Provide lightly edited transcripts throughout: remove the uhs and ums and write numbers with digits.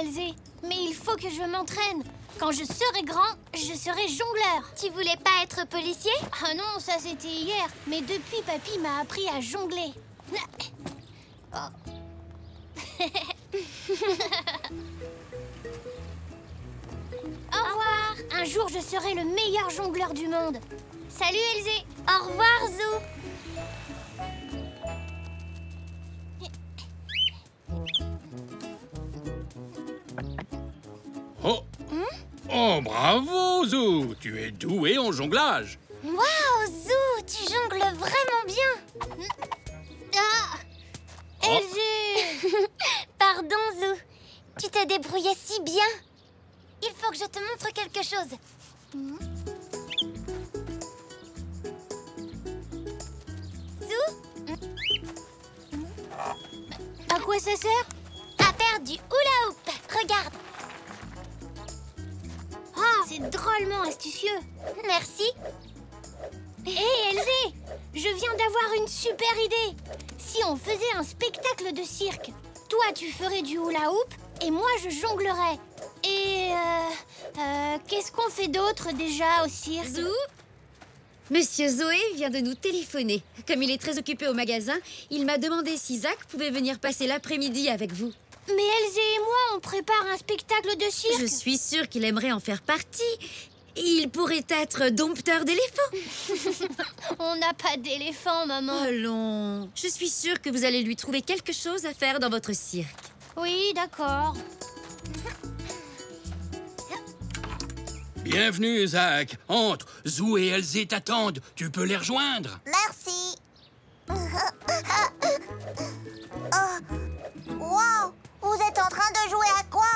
Elzé, mais il faut que je m'entraîne. Quand je serai grand, je serai jongleur. Tu voulais pas être policier? Ah non, ça c'était hier. Mais depuis, papy m'a appris à jongler. Oh. Au revoir. Un jour, je serai le meilleur jongleur du monde. Salut, Elzé. Au revoir, Zou. Oh. Oh, bravo, Zou. Tu es doué en jonglage. Waouh, Zou, tu jongles vraiment bien. Ah, Elzé. Pardon, Zou. Tu t'es débrouillé si bien. Il faut que je te montre quelque chose. Zou, À quoi ça sert? à faire du hula hoop. Regarde. Ah, c'est drôlement astucieux. Merci. Hé, Elzé, je viens d'avoir une super idée. Si on faisait un spectacle de cirque, toi tu ferais du hula hoop et moi je jonglerais. Et qu'est-ce qu'on fait d'autre déjà au cirque? Zou, Monsieur Zoé vient de nous téléphoner. Comme il est très occupé au magasin, il m'a demandé si Zach pouvait venir passer l'après-midi avec vous. Mais Elzé et moi, on prépare un spectacle de cirque. Je suis sûre qu'il aimerait en faire partie. Il pourrait être dompteur d'éléphants. On n'a pas d'éléphant, maman. Allons, je suis sûre que vous allez lui trouver quelque chose à faire dans votre cirque. Oui, d'accord. Bienvenue, Zach. Entre. Zou et Elzé t'attendent. Tu peux les rejoindre. Merci. Wow, vous êtes en train de jouer à quoi?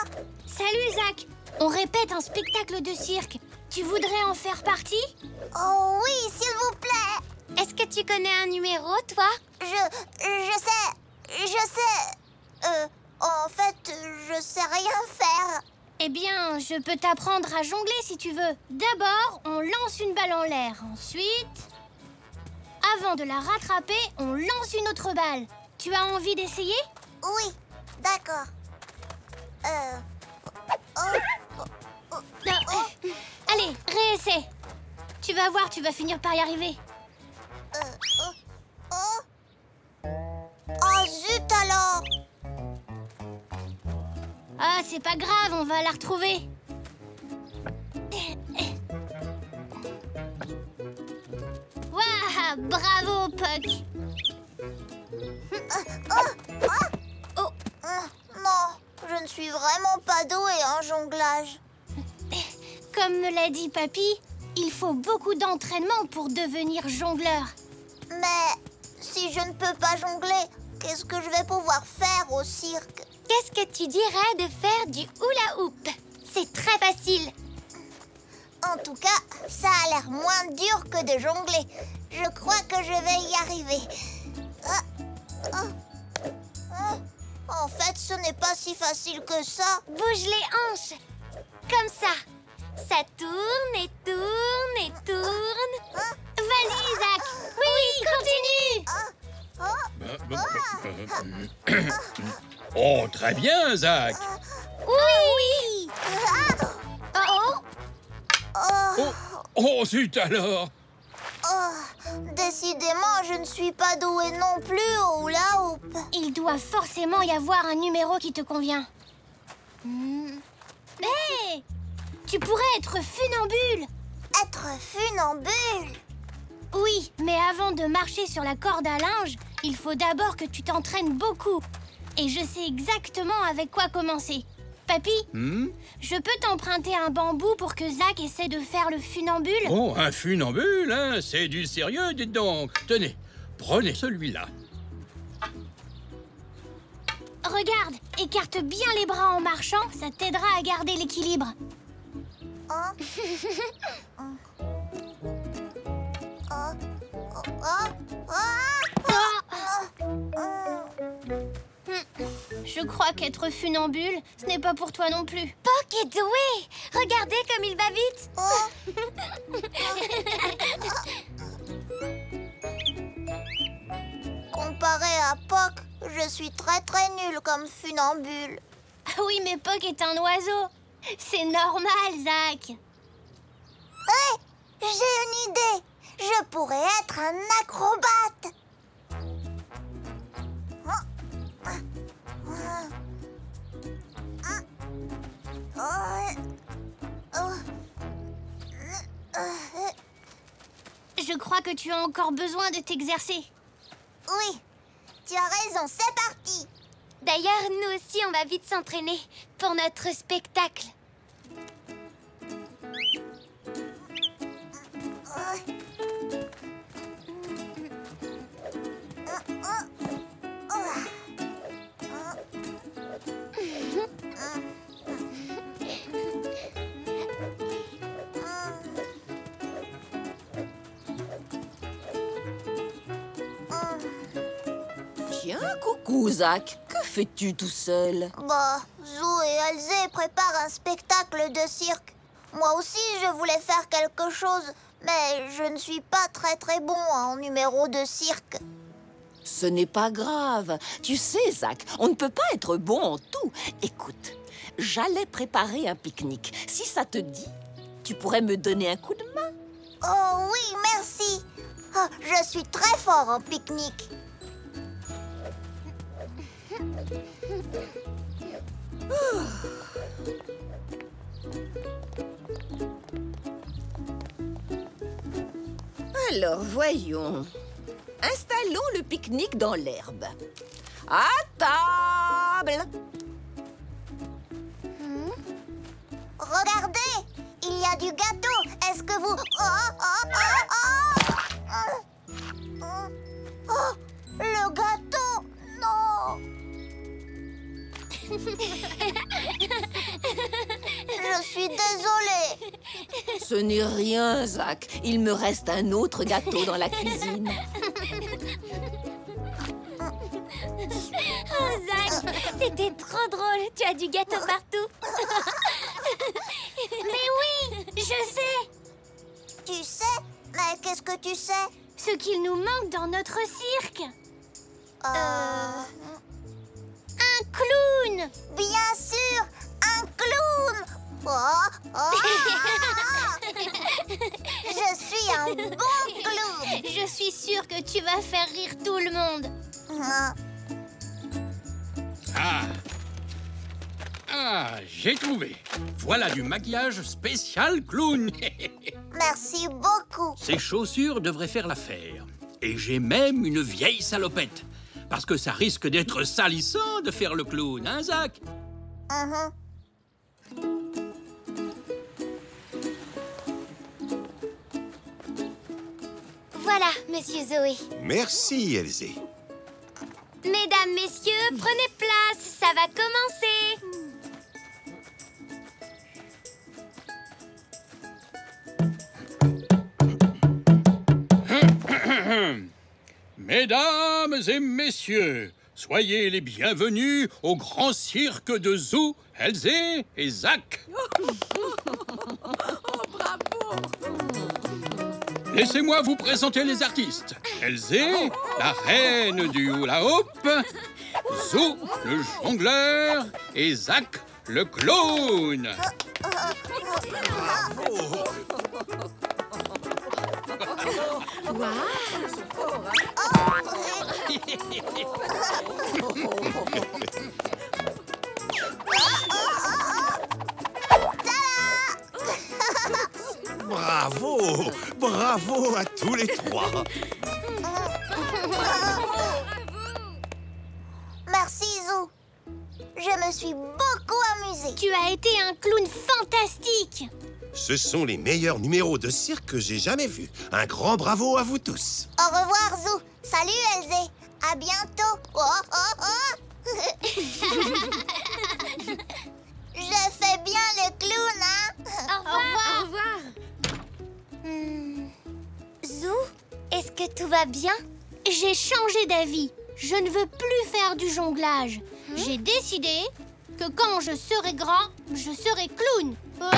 Salut, Zach. On répète un spectacle de cirque. Tu voudrais en faire partie? Oh oui, s'il vous plaît. Est-ce que tu connais un numéro, toi? Je sais. En fait, je sais rien faire. Eh bien, je peux t'apprendre à jongler si tu veux. D'abord, on lance une balle en l'air. Ensuite, avant de la rattraper, on lance une autre balle. Tu as envie d'essayer? Oui, d'accord. Allez, réessaie. Tu vas voir, tu vas finir par y arriver. Oh zut alors! Ah, c'est pas grave, on va la retrouver. Waouh, bravo, Puck. Non, je ne suis vraiment pas douée en jonglage. Comme me l'a dit Papy, il faut beaucoup d'entraînement pour devenir jongleur. Mais si je ne peux pas jongler, qu'est-ce que je vais pouvoir faire au cirque? Qu'est-ce que tu dirais de faire du hula hoop? C'est très facile. En tout cas, ça a l'air moins dur que de jongler. Je crois que je vais y arriver. En fait, ce n'est pas si facile que ça. Bouge les hanches. Comme ça. Ça tourne et tourne et tourne. Vas-y, Isaac. Oui, continue. Oh, très bien, Zach. Oui. Oh, zut alors. Décidément, je ne suis pas douée non plus au hula hoop. Il doit forcément y avoir un numéro qui te convient. Hé, tu pourrais être funambule. Être funambule? Oui, mais avant de marcher sur la corde à linge, il faut d'abord que tu t'entraînes beaucoup. Et je sais exactement avec quoi commencer. Papy, je peux t'emprunter un bambou pour que Zach essaie de faire le funambule? Oh, un funambule, hein? C'est du sérieux, dites donc. Tenez, prenez celui-là. Regarde, écarte bien les bras en marchant, ça t'aidera à garder l'équilibre. Je crois qu'être funambule, ce n'est pas pour toi non plus. Puck est doué. Regardez comme il va vite. Comparé à Puck, je suis très nulle comme funambule. Oui, mais Puck est un oiseau. C'est normal, Zach. Hé, j'ai une idée. Je pourrais être un acrobate. Je crois que tu as encore besoin de t'exercer. Oui, tu as raison, c'est parti. D'ailleurs, nous aussi, on va vite s'entraîner pour notre spectacle. Tiens, coucou, Zach. Que fais-tu tout seul? Bah, Zou et Elzé préparent un spectacle de cirque. Moi aussi, je voulais faire quelque chose, mais je ne suis pas très bon en numéro de cirque. Ce n'est pas grave. Tu sais, Zach, on ne peut pas être bon en tout. Écoute, j'allais préparer un pique-nique. Si ça te dit, tu pourrais me donner un coup de main. Oh oui, merci. Oh, je suis très fort en pique-nique. Alors, voyons. Installons le pique-nique dans l'herbe. À table! Regardez, il y a du gâteau. Est-ce que vous... Oh, le gâteau! Non! Je suis désolée. Ce n'est rien, Zach. Il me reste un autre gâteau dans la cuisine. Oh, Zach, c'était trop drôle. Tu as du gâteau partout. Mais oui, je sais. Tu sais? Mais qu'est-ce que tu sais? Ce qu'il nous manque dans notre cirque. Un clown. Bien sûr, un clown. Je suis un bon clown. Je suis sûre que tu vas faire rire tout le monde. J'ai trouvé. Voilà du maquillage spécial clown. Merci beaucoup. Ces chaussures devraient faire l'affaire. Et j'ai même une vieille salopette. Parce que ça risque d'être salissant de faire le clown, hein, Zach? Voilà, Monsieur Zoé. Merci, Elzé. Mesdames, messieurs, prenez place. Ça va commencer. Mesdames et messieurs, soyez les bienvenus au grand cirque de Zou, Elzé et Zach. Bravo! Laissez-moi vous présenter les artistes. Elzé, la reine du hula-hoop, Zou, le jongleur, et Zach, le clown. Bravo! Bravo à tous les trois! Merci, Zou. Je me suis beaucoup amusée. Tu as été un clown fantastique. Ce sont les meilleurs numéros de cirque que j'ai jamais vus. Un grand bravo à vous tous! Au revoir, Zou. Salut, Elzé. À bientôt. Je fais bien le clown, hein? Au revoir. Zou, est-ce que tout va bien? J'ai changé d'avis. Je ne veux plus faire du jonglage. J'ai décidé que quand je serai grand, je serai clown. Ouais,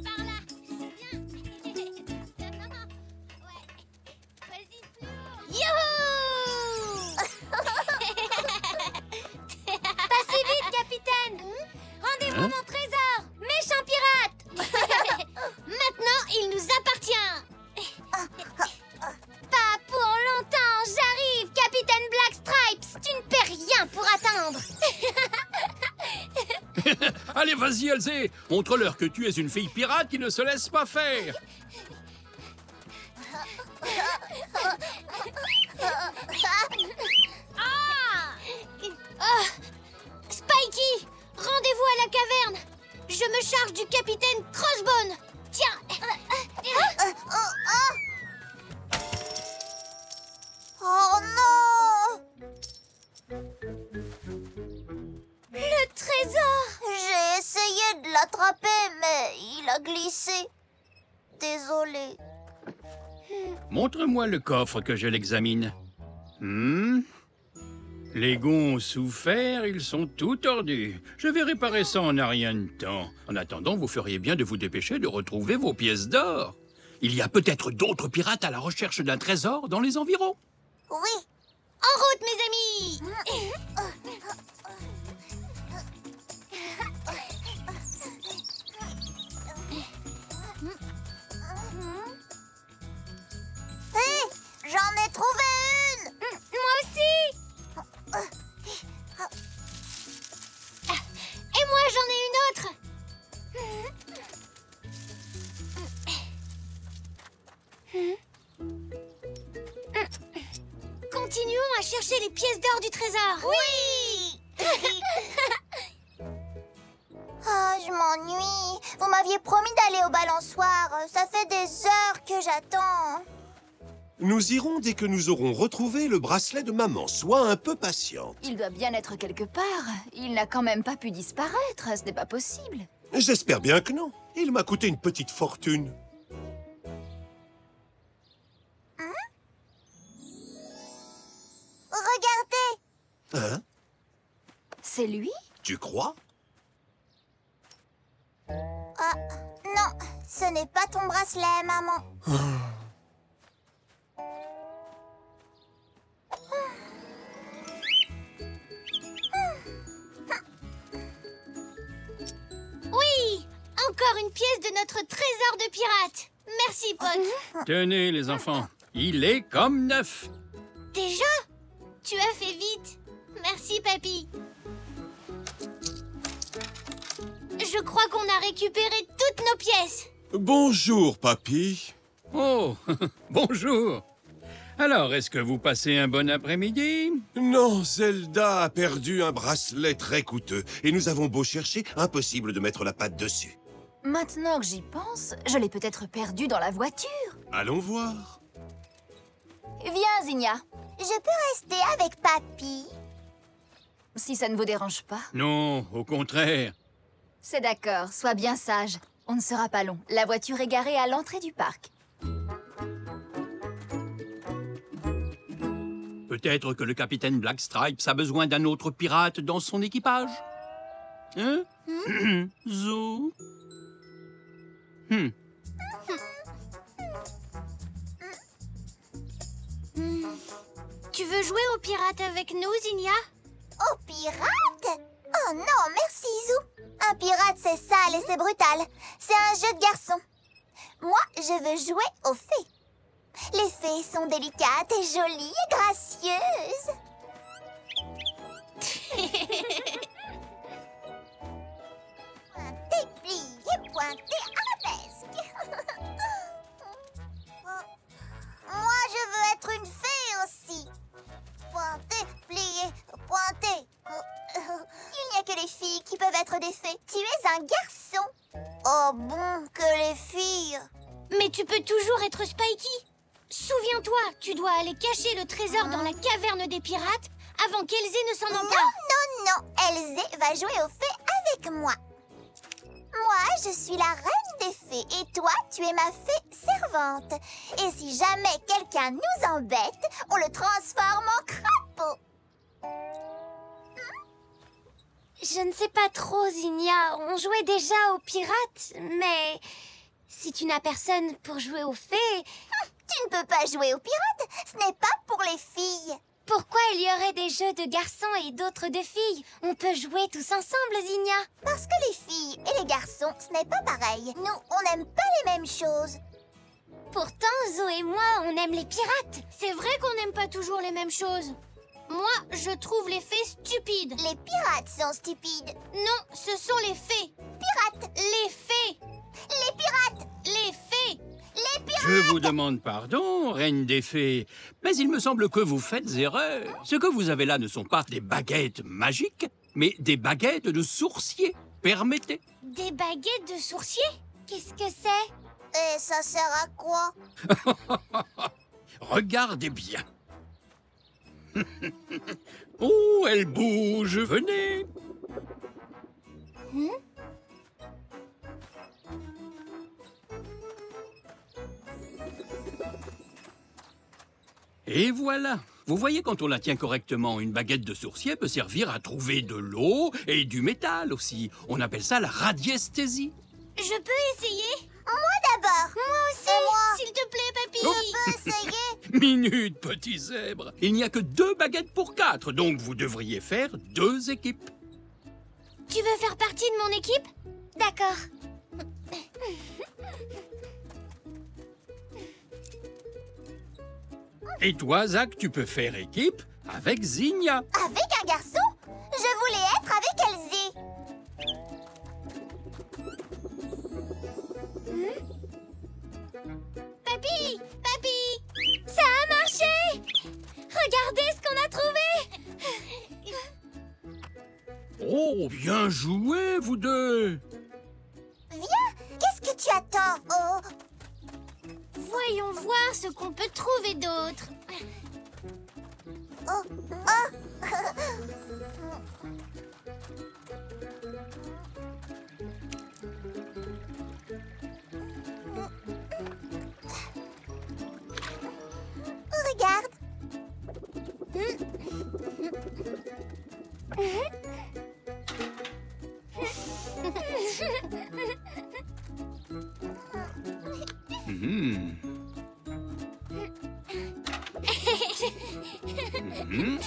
par là. Viens. Vas-y, Elzé, montre-leur que tu es une fille pirate qui ne se laisse pas faire. Spikey, rendez-vous à la caverne. Je me charge du capitaine Crossbone. Tiens. Oh non! Le trésor. J'ai essayé de l'attraper, mais il a glissé. Désolée. Montre-moi le coffre que je l'examine. Les gonds ont souffert, ils sont tout tordus. Je vais réparer ça en un rien de temps. En attendant, vous feriez bien de vous dépêcher de retrouver vos pièces d'or. Il y a peut-être d'autres pirates à la recherche d'un trésor dans les environs. Oui. En route, mes amis. Hé, j'en ai trouvé une. Moi aussi. Et moi, j'en ai une autre. Continuons à chercher les pièces d'or du trésor. Oui. Ah, je m'ennuie. Vous m'aviez promis d'aller au balançoire. Ça fait des heures que j'attends. Nous irons dès que nous aurons retrouvé le bracelet de maman. Sois un peu patiente. Il doit bien être quelque part. Il n'a quand même pas pu disparaître. Ce n'est pas possible. J'espère bien que non. Il m'a coûté une petite fortune. Regardez. Hein? C'est lui? Tu crois? Ah, non, ce n'est pas ton bracelet, maman. Oui, encore une pièce de notre trésor de pirate. Merci, Puck. Tenez, les enfants, il est comme neuf. Déjà? Tu as fait vite. Merci, Papy. Je crois qu'on a récupéré toutes nos pièces. Bonjour, papy. Oh, bonjour. Alors, est-ce que vous passez un bon après-midi? Non, Zelda a perdu un bracelet très coûteux. Et nous avons beau chercher, impossible de mettre la patte dessus. Maintenant que j'y pense, je l'ai peut-être perdu dans la voiture. Allons voir. Viens, Zinnia. Je peux rester avec papy? Si ça ne vous dérange pas. Non, au contraire. C'est d'accord, sois bien sage. On ne sera pas long. La voiture est garée à l'entrée du parc. Peut-être que le capitaine Black Stripes a besoin d'un autre pirate dans son équipage. Hein? Zo? Tu veux jouer aux pirates avec nous, Zinnia? Aux pirates? Oh non, merci, Zou. Un pirate, c'est sale et c'est brutal. C'est un jeu de garçons. Moi, je veux jouer aux fées. Les fées sont délicates et jolies et gracieuses. Pointé, plié, pointé, arabesque. Moi, je veux être une fée aussi. Pointé, plié, pointé. Il n'y a que les filles qui peuvent être des fées. Tu es un garçon. Oh bon, que les filles. Mais tu peux toujours être Spikey. Souviens-toi, tu dois aller cacher le trésor dans la caverne des pirates avant qu'Elzé ne s'en empare. Non, Elzé va jouer aux fées avec moi. Moi, je suis la reine des fées et toi, tu es ma fée servante. Et si jamais quelqu'un nous embête, on le transforme en crapaud. Je ne sais pas trop, Zinnia. On jouait déjà aux pirates, mais si tu n'as personne pour jouer aux fées... Tu ne peux pas jouer aux pirates, ce n'est pas pour les filles. Pourquoi il y aurait des jeux de garçons et d'autres de filles? On peut jouer tous ensemble, Zinnia. Parce que les filles et les garçons, ce n'est pas pareil. Nous, on n'aime pas les mêmes choses. Pourtant, Zo et moi, on aime les pirates. C'est vrai qu'on n'aime pas toujours les mêmes choses. Moi, je trouve les fées stupides. Les pirates sont stupides. Non, ce sont les fées. Pirates. Les fées. Les pirates. Les fées. Les pirates. Je vous demande pardon, reine des fées, mais il me semble que vous faites erreur. Ce que vous avez là ne sont pas des baguettes magiques, mais des baguettes de sourcier. Permettez. Des baguettes de sourcier? Qu'est-ce que c'est? Et ça sert à quoi? Regardez bien. Oh, elle bouge, venez. Et voilà. Vous voyez, quand on la tient correctement, une baguette de sourcier peut servir à trouver de l'eau et du métal aussi. On appelle ça la radiesthésie. Je peux essayer? Moi d'abord. Moi aussi. Et moi. S'il te plaît, papy. Je peux essayer? Minute, petit zèbre. Il n'y a que 2 baguettes pour 4, donc vous devriez faire 2 équipes. Tu veux faire partie de mon équipe? D'accord. Et toi, Zach, tu peux faire équipe avec Zinnia. Avec un garçon? Je voulais être avec Elsie. Papy! Papy! Ça a marché! Regardez ce qu'on a trouvé! Oh, bien joué, vous deux. Viens, qu'est-ce que tu attends? Oh, Voyons voir ce qu'on peut trouver d'autre. oh, oh. Regarde. Mhm. Mhm.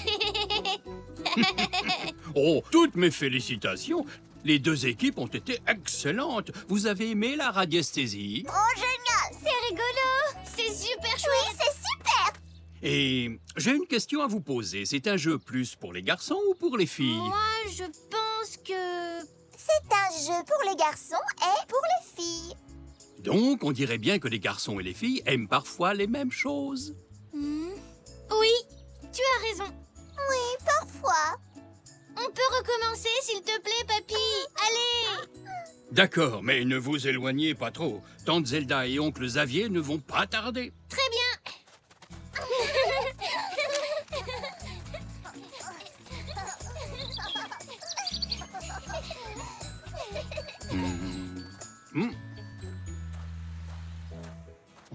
Oh, toutes mes félicitations. Les 2 équipes ont été excellentes. Vous avez aimé la radiesthésie? Oh, génial. C'est rigolo! C'est super chouette! Oui, c'est super. Et j'ai une question à vous poser. C'est un jeu plus pour les garçons ou pour les filles? Moi, je pense que... C'est un jeu pour les garçons et pour les filles. Donc, on dirait bien que les garçons et les filles aiment parfois les mêmes choses. Oui, tu as raison. Oui, parfois. On peut recommencer, s'il te plaît, papy. Allez! D'accord, mais ne vous éloignez pas trop. Tante Zelda et oncle Xavier ne vont pas tarder. Très bien.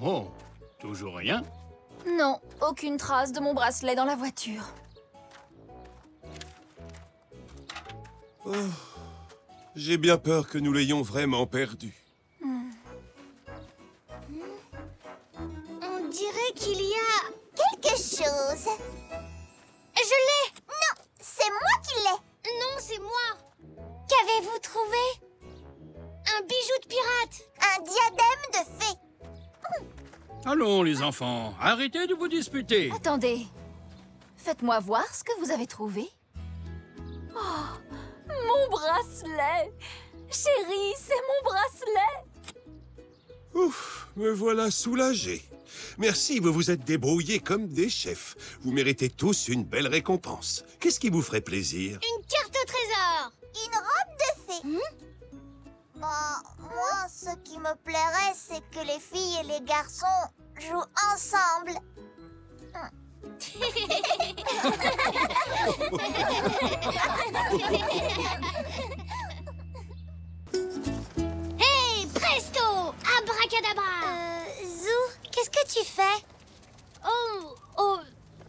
Oh, toujours rien? Non, aucune trace de mon bracelet dans la voiture. Oh, j'ai bien peur que nous l'ayons vraiment perdu. On dirait qu'il y a... Quelque chose. Je l'ai! Non, c'est moi qui l'ai. Non, c'est moi. Qu'avez-vous trouvé? Un bijou de pirate. Un diadème de fée. Allons, les enfants, arrêtez de vous disputer. Attendez. Faites-moi voir ce que vous avez trouvé. Oh, mon bracelet! Chérie, c'est mon bracelet! Ouf, me voilà soulagé. Merci, vous vous êtes débrouillés comme des chefs. Vous méritez tous une belle récompense. Qu'est-ce qui vous ferait plaisir? Une carte au trésor. Une robe de fée. Moi, ce qui me plairait, c'est que les filles et les garçons jouent ensemble. Hey, presto! Abracadabra! Zou, qu'est-ce que tu fais? Oh,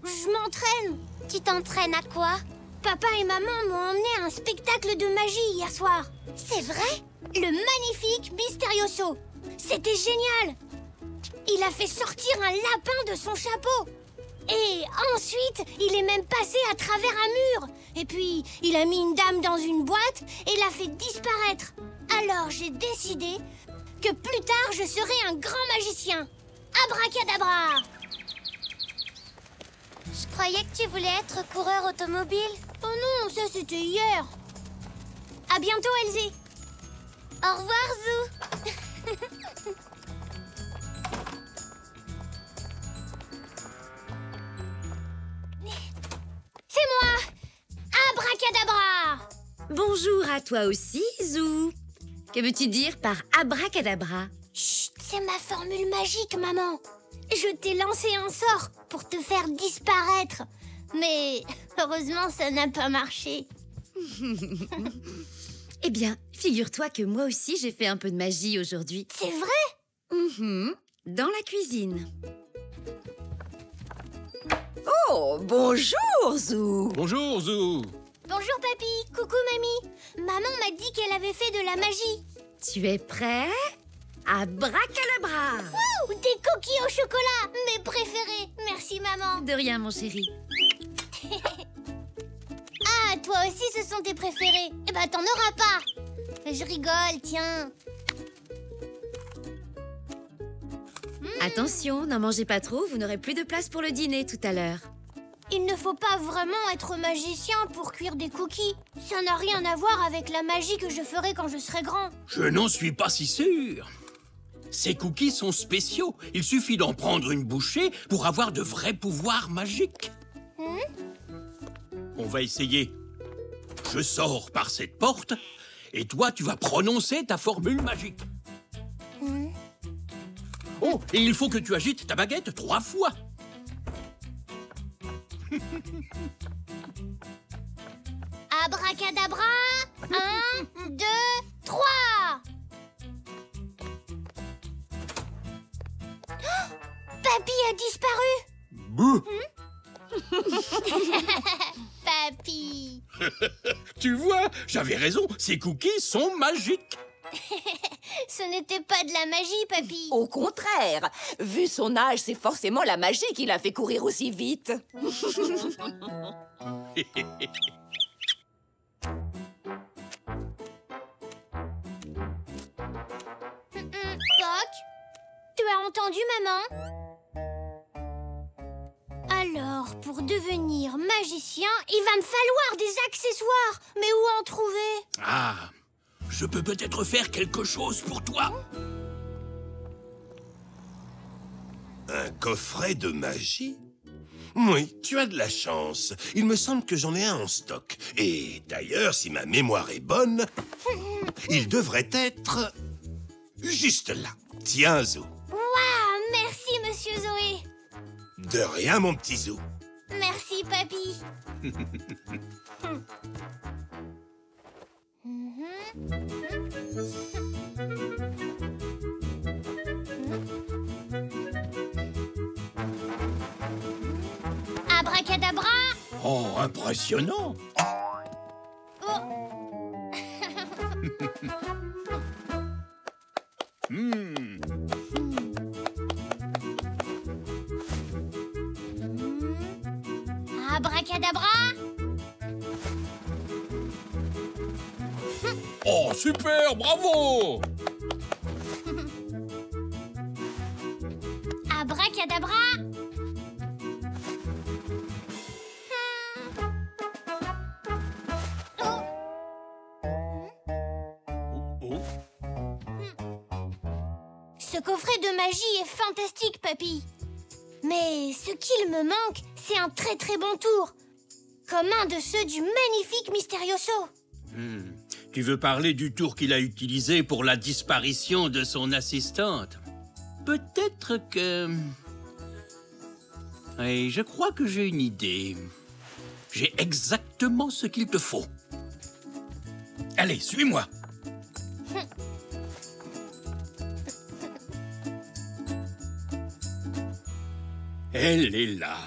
je m'entraîne. Tu t'entraînes à quoi? Papa et maman m'ont emmené à un spectacle de magie hier soir. C'est vrai? Le magnifique Mysterioso. C'était génial. Il a fait sortir un lapin de son chapeau. Et ensuite, il est même passé à travers un mur. Et puis, il a mis une dame dans une boîte et l'a fait disparaître. Alors, j'ai décidé que plus tard, je serai un grand magicien. Abracadabra! Je croyais que tu voulais être coureur automobile. Oh non, ça c'était hier. À bientôt, Elsie. Au revoir, Zou. C'est moi, Abracadabra. Bonjour à toi aussi, Zou. Que veux-tu dire par abracadabra? Chut, c'est ma formule magique, maman. Je t'ai lancé un sort pour te faire disparaître. Mais heureusement, ça n'a pas marché. Eh bien, figure-toi que moi aussi, j'ai fait un peu de magie aujourd'hui. C'est vrai? Dans la cuisine. Oh, bonjour, Zou. Bonjour, Zou. Bonjour, papy. Coucou, mamie. Maman m'a dit qu'elle avait fait de la magie. Tu es prêt? Abracadabra! Ouh, des cookies au chocolat, mes préférés. Merci, maman. De rien, mon chéri. Ah, toi aussi, ce sont tes préférés. Eh ben, t'en auras pas. Je rigole, tiens. Attention, n'en mangez pas trop, vous n'aurez plus de place pour le dîner tout à l'heure. Il ne faut pas vraiment être magicien pour cuire des cookies. Ça n'a rien à voir avec la magie que je ferai quand je serai grand. Je n'en suis pas si sûr. Ces cookies sont spéciaux. Il suffit d'en prendre une bouchée pour avoir de vrais pouvoirs magiques. On va essayer. Je sors par cette porte et toi, tu vas prononcer ta formule magique. Oh, et il faut que tu agites ta baguette 3 fois. Abracadabra, 1, 2, 3. Papy a disparu. Bouh. Papy. Tu vois, j'avais raison, ces cookies sont magiques. Ce n'était pas de la magie, papy. Au contraire, vu son âge, c'est forcément la magie qui l'a fait courir aussi vite. Poc, tu as entendu, maman? Alors, pour devenir magicien, il va me falloir des accessoires. Mais où en trouver? Ah, je peux peut-être faire quelque chose pour toi. Un coffret de magie? Oui, tu as de la chance. Il me semble que j'en ai un en stock. Et d'ailleurs, si ma mémoire est bonne, il devrait être juste là. Tiens, Zou. Waouh, merci, monsieur Zoé. De rien, mon petit Zou. Merci, papy. Abracadabra. Oh, impressionnant. Abracadabra. Oh, super, bravo. Abracadabra. Ce coffret de magie est fantastique, papy. Mais ce qu'il me manque, c'est un très très bon tour. Comme un de ceux du magnifique Mysterioso. Tu veux parler du tour qu'il a utilisé pour la disparition de son assistante? Peut-être que... Oui, je crois que j'ai une idée. J'ai exactement ce qu'il te faut. Allez, suis-moi. Elle est là.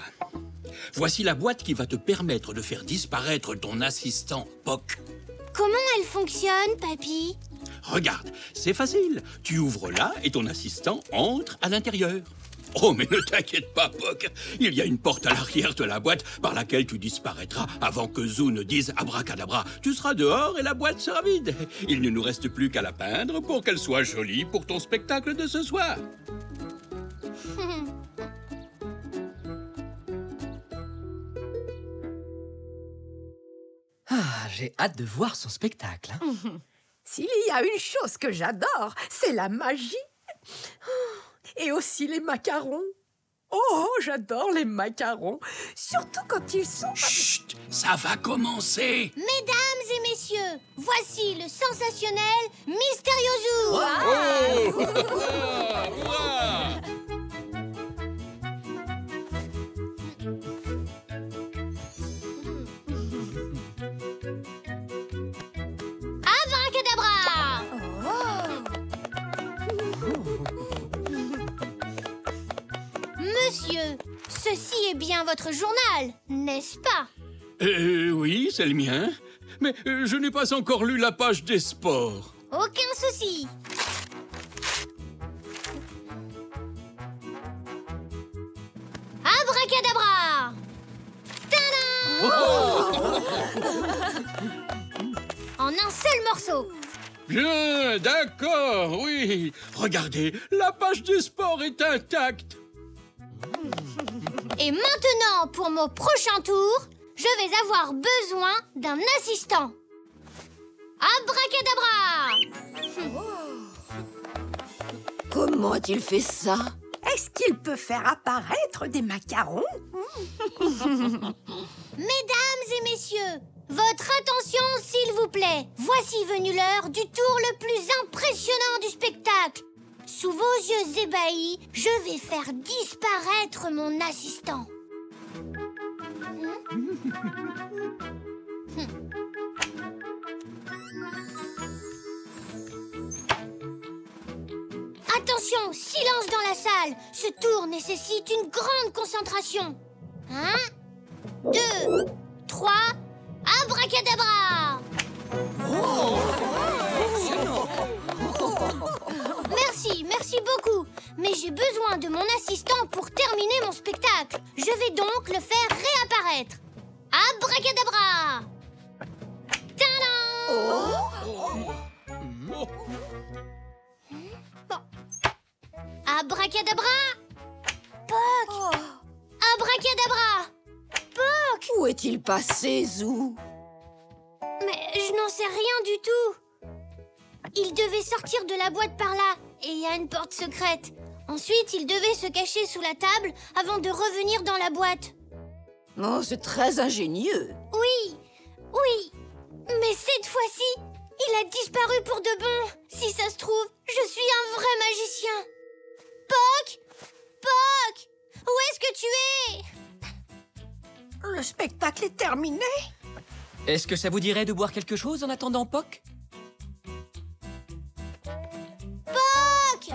Voici la boîte qui va te permettre de faire disparaître ton assistant Poc. Comment elle fonctionne, papy? Regarde, c'est facile. Tu ouvres là et ton assistant entre à l'intérieur. Oh, mais ne t'inquiète pas, Poc. Il y a une porte à l'arrière de la boîte par laquelle tu disparaîtras avant que Zou ne dise abracadabra. Tu seras dehors et la boîte sera vide. Il ne nous reste plus qu'à la peindre pour qu'elle soit jolie pour ton spectacle de ce soir. J'ai hâte de voir son spectacle. S'il y a une chose que j'adore, c'est la magie. Et aussi les macarons. Oh, j'adore les macarons. Surtout quand ils sont... Chut, ça va commencer. Mesdames et messieurs, voici le sensationnel Mysterioso. Abracadabra. Monsieur, ceci est bien votre journal, n'est-ce pas? Oui, c'est le mien. Mais je n'ai pas encore lu la page des sports. Aucun souci. Abracadabra! Tadam! En un seul morceau. Bien, d'accord, oui. Regardez, la page des sports est intacte. Et maintenant, pour mon prochain tour, je vais avoir besoin d'un assistant. Abracadabra! Comment a-t-il fait ça? Est-ce qu'il peut faire apparaître des macarons? Mesdames et messieurs, votre attention s'il vous plaît. Voici venue l'heure du tour le plus impressionnant du spectacle. Sous vos yeux ébahis, je vais faire disparaître mon assistant. Attention, silence dans la salle. Ce tour nécessite une grande concentration. 1, 2, 3, abracadabra! Merci beaucoup. Mais j'ai besoin de mon assistant pour terminer mon spectacle. Je vais donc le faire réapparaître. Abracadabra! Tadam! Abracadabra! Poc! Abracadabra! Poc! Où est-il passé, Zou? Mais je n'en sais rien du tout. Il devait sortir de la boîte par là, et il y a une porte secrète. Ensuite, il devait se cacher sous la table avant de revenir dans la boîte. Oh, c'est très ingénieux. Oui, mais cette fois-ci, il a disparu pour de bon. Si ça se trouve, je suis un vrai magicien. Poc! Poc! Où est-ce que tu es? Le spectacle est terminé. Est-ce que ça vous dirait de boire quelque chose en attendant Poc? Poc!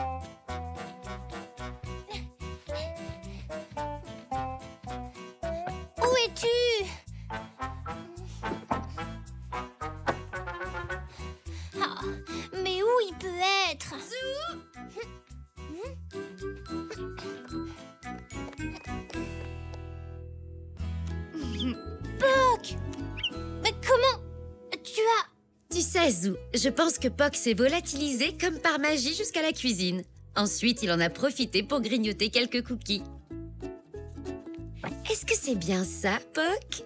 Où es-tu? Ah, mais où il peut être? Poc! Mais comment? Tu as... Tu sais, Zou, je pense que Poc s'est volatilisé comme par magie jusqu'à la cuisine. Ensuite, il en a profité pour grignoter quelques cookies. Est-ce que c'est bien ça, Poc?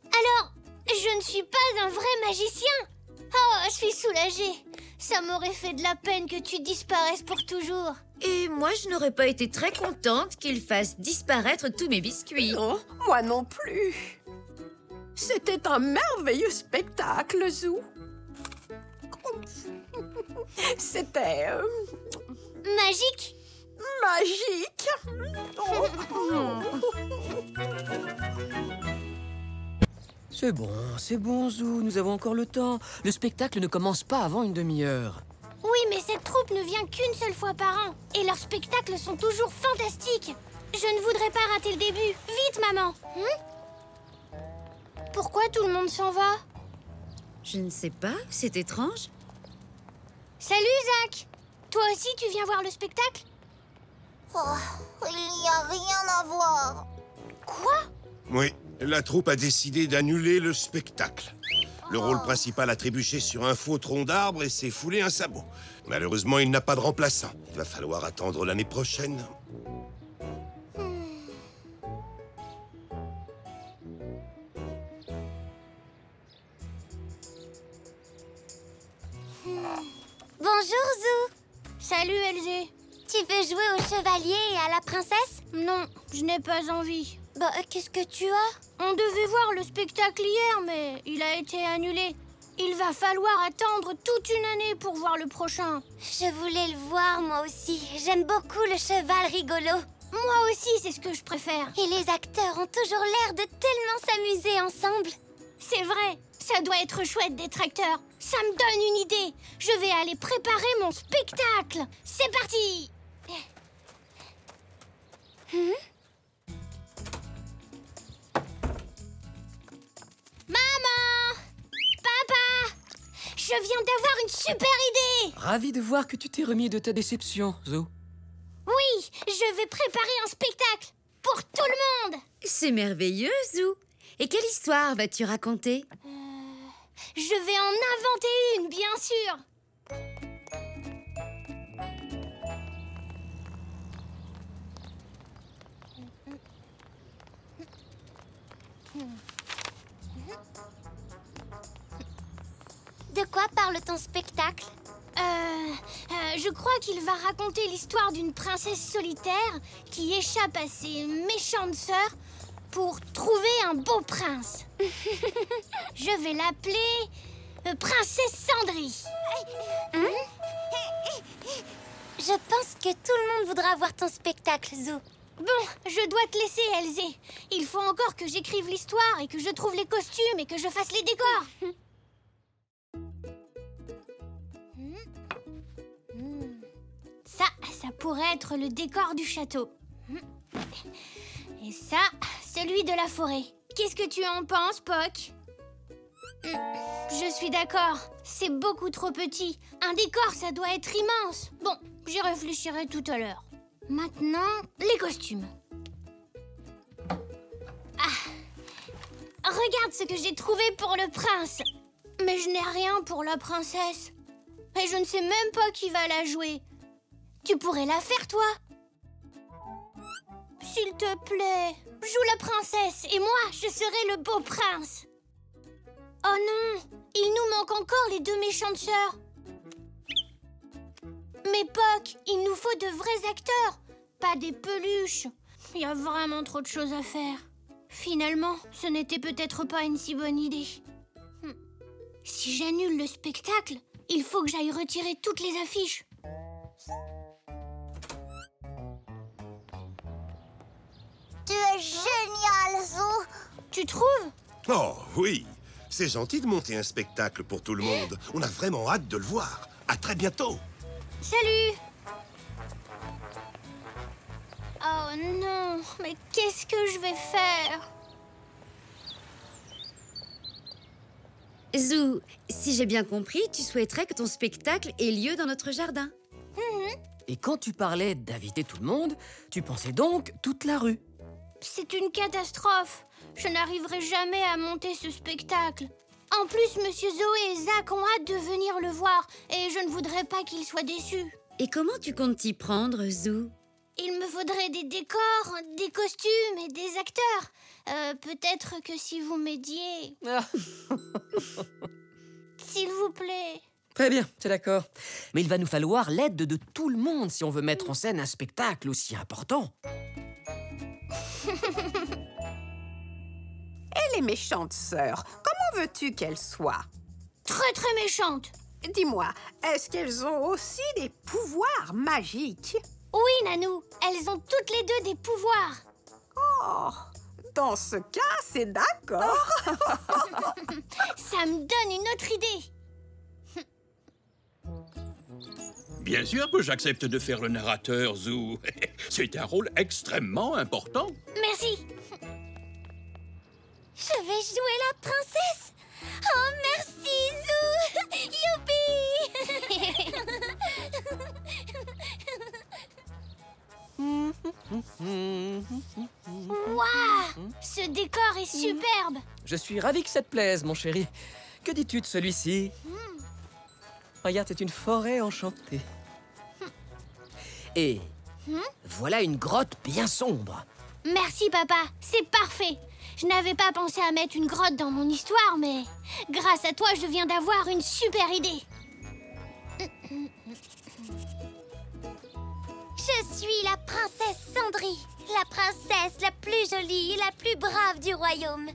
Alors, je ne suis pas un vrai magicien. Oh, je suis soulagée. Ça m'aurait fait de la peine que tu disparaisses pour toujours. Et moi, je n'aurais pas été très contente qu'il fasse disparaître tous mes biscuits. Non, moi non plus. C'était un merveilleux spectacle, Zou. C'était... Magique? magique. C'est bon, Zou, nous avons encore le temps. Le spectacle ne commence pas avant une demi-heure. Oui, mais cette troupe ne vient qu'une seule fois par an. Et leurs spectacles sont toujours fantastiques. Je ne voudrais pas rater le début. Vite, maman. Pourquoi tout le monde s'en va? Je ne sais pas, c'est étrange. Salut, Zach. Toi aussi, tu viens voir le spectacle? Oh, il n'y a rien à voir. Quoi? Oui, la troupe a décidé d'annuler le spectacle. Le rôle principal a trébuché sur un faux tronc d'arbre et s'est foulé un sabot. Malheureusement, il n'a pas de remplaçant. Il va falloir attendre l'année prochaine. Bonjour, Zou. Salut, Elsie. Tu veux jouer au chevalier et à la princesse? Non, je n'ai pas envie. Bah, qu'est-ce que tu as? On devait voir le spectacle hier, mais il a été annulé. Il va falloir attendre toute une année pour voir le prochain. Je voulais le voir, moi aussi. J'aime beaucoup le cheval rigolo. Moi aussi, c'est ce que je préfère. Et les acteurs ont toujours l'air de tellement s'amuser ensemble. C'est vrai, ça doit être chouette d'être acteur. Ça me donne une idée. Je vais aller préparer mon spectacle. C'est parti. Maman! Papa! Je viens d'avoir une super idée! Ravi de voir que tu t'es remis de ta déception, Zou. Oui, je vais préparer un spectacle pour tout le monde! C'est merveilleux, Zou. Et quelle histoire vas-tu raconter? Je vais en inventer une, bien sûr! De quoi parle ton spectacle? Je crois qu'il va raconter l'histoire d'une princesse solitaire qui échappe à ses méchantes sœurs pour trouver un beau prince. Je vais l'appeler Princesse Cendrie. Je pense que tout le monde voudra voir ton spectacle, Zou. Bon, je dois te laisser, Elsie. Il faut encore que j'écrive l'histoire et que je trouve les costumes et que je fasse les décors. Ça pourrait être le décor du château. Et ça, celui de la forêt. Qu'est-ce que tu en penses, Poc? Je suis d'accord. C'est beaucoup trop petit. Un décor, ça doit être immense. Bon, j'y réfléchirai tout à l'heure. Maintenant, les costumes. Regarde ce que j'ai trouvé pour le prince. Mais je n'ai rien pour la princesse. Et je ne sais même pas qui va la jouer. Tu pourrais la faire, toi? S'il te plaît, joue la princesse et moi, je serai le beau prince. Oh non, il nous manque encore les deux méchantes sœurs. Mais Poc, il nous faut de vrais acteurs, pas des peluches. Il y a vraiment trop de choses à faire. Finalement, ce n'était peut-être pas une si bonne idée. Si j'annule le spectacle, il faut que j'aille retirer toutes les affiches. Tu es génial, Zou. Tu trouves? Oh oui, c'est gentil de monter un spectacle pour tout le monde. On a vraiment hâte de le voir. À très bientôt. Salut! Oh non, mais qu'est-ce que je vais faire? Zou, si j'ai bien compris, tu souhaiterais que ton spectacle ait lieu dans notre jardin. Et quand tu parlais d'inviter tout le monde, tu pensais donc toute la rue. C'est une catastrophe. Je n'arriverai jamais à monter ce spectacle. En plus, Monsieur Zoé et Zach ont hâte de venir le voir et je ne voudrais pas qu'ils soient déçus. Et comment tu comptes t'y prendre, Zou? Il me faudrait des décors, des costumes et des acteurs. Peut-être que si vous m'aidiez... S'il vous plaît. Très bien, c'est d'accord. Mais il va nous falloir l'aide de tout le monde si on veut mettre en scène un spectacle aussi important. Et les méchantes sœurs, comment veux-tu qu'elles soient? Très très méchante. Dis-moi, est-ce qu'elles ont aussi des pouvoirs magiques? Oui, Nanou, elles ont toutes les deux des pouvoirs. Oh, dans ce cas, c'est d'accord. Ça me donne une autre idée. Bien sûr que j'accepte de faire le narrateur, Zou. C'est un rôle extrêmement important. Merci. Je vais jouer la princesse. Oh, merci, Zou. Youpi. Waouh, ce décor est superbe. Je suis ravi que ça te plaise, mon chéri. Que dis-tu de celui-ci? Regarde, c'est une forêt enchantée. Et voilà une grotte bien sombre. Merci, papa. C'est parfait. Je n'avais pas pensé à mettre une grotte dans mon histoire, mais grâce à toi, je viens d'avoir une super idée. Je suis la princesse Cendrie, la princesse la plus jolie et la plus brave du royaume.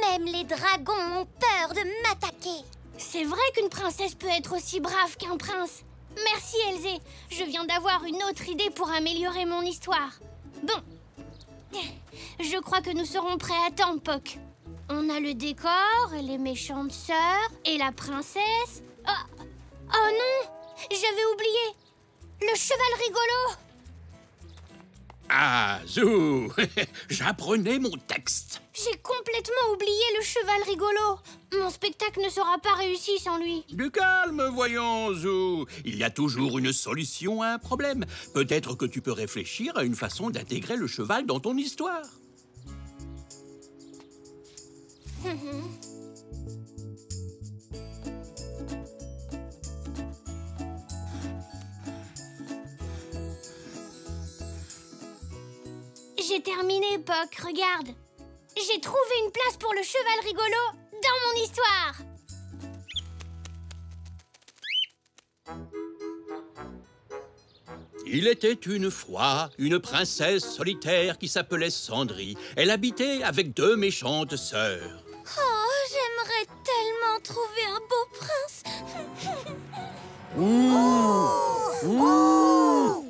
Même les dragons ont peur de m'attaquer. C'est vrai qu'une princesse peut être aussi brave qu'un prince. Merci, Elzé. Je viens d'avoir une autre idée pour améliorer mon histoire. Bon, je crois que nous serons prêts à temps, Poc. On a le décor, et les méchantes sœurs, et la princesse. Oh non, j'avais oublié. Le cheval rigolo. Ah, Zou, j'apprenais mon texte. J'ai complètement oublié le cheval rigolo. Mon spectacle ne sera pas réussi sans lui. Du calme, voyons, Zou. Il y a toujours une solution à un problème. Peut-être que tu peux réfléchir à une façon d'intégrer le cheval dans ton histoire. J'ai terminé, Poc, regarde. J'ai trouvé une place pour le cheval rigolo dans mon histoire. Il était une fois une princesse solitaire qui s'appelait Cendrie. Elle habitait avec 2 méchantes sœurs. Oh, j'aimerais tellement trouver un beau prince.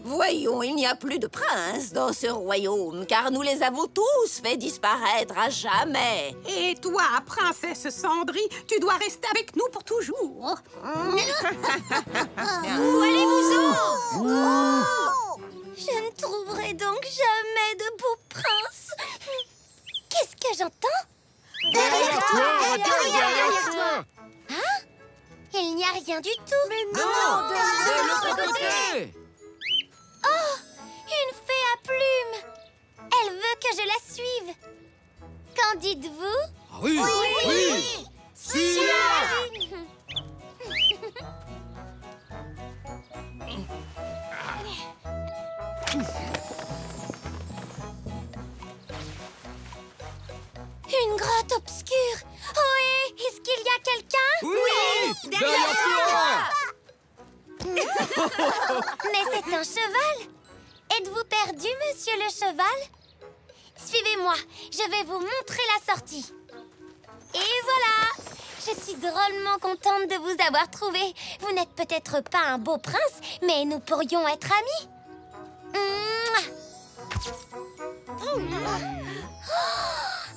Voyons, il n'y a plus de princes dans ce royaume, car nous les avons tous fait disparaître à jamais. Et toi, princesse Cendrie, tu dois rester avec nous pour toujours. Où allez-vous-en? Je ne trouverai donc jamais de beau prince. Qu'est-ce que j'entends? Derrière toi! Derrière toi! Hein? Il n'y a rien du tout. Mais Non, de l'autre côté. Oh, une fée à plumes. Elle veut que je la suive. Qu'en dites-vous? Oui, oui. Une grotte obscure. Oui, est-ce qu'il y a quelqu'un? Oui, derrière toi. Mais c'est un cheval. Êtes-vous perdu, monsieur le cheval? Suivez-moi, je vais vous montrer la sortie. Et voilà! Je suis drôlement contente de vous avoir trouvé. Vous n'êtes peut-être pas un beau prince, mais nous pourrions être amis. Mouah. Oh,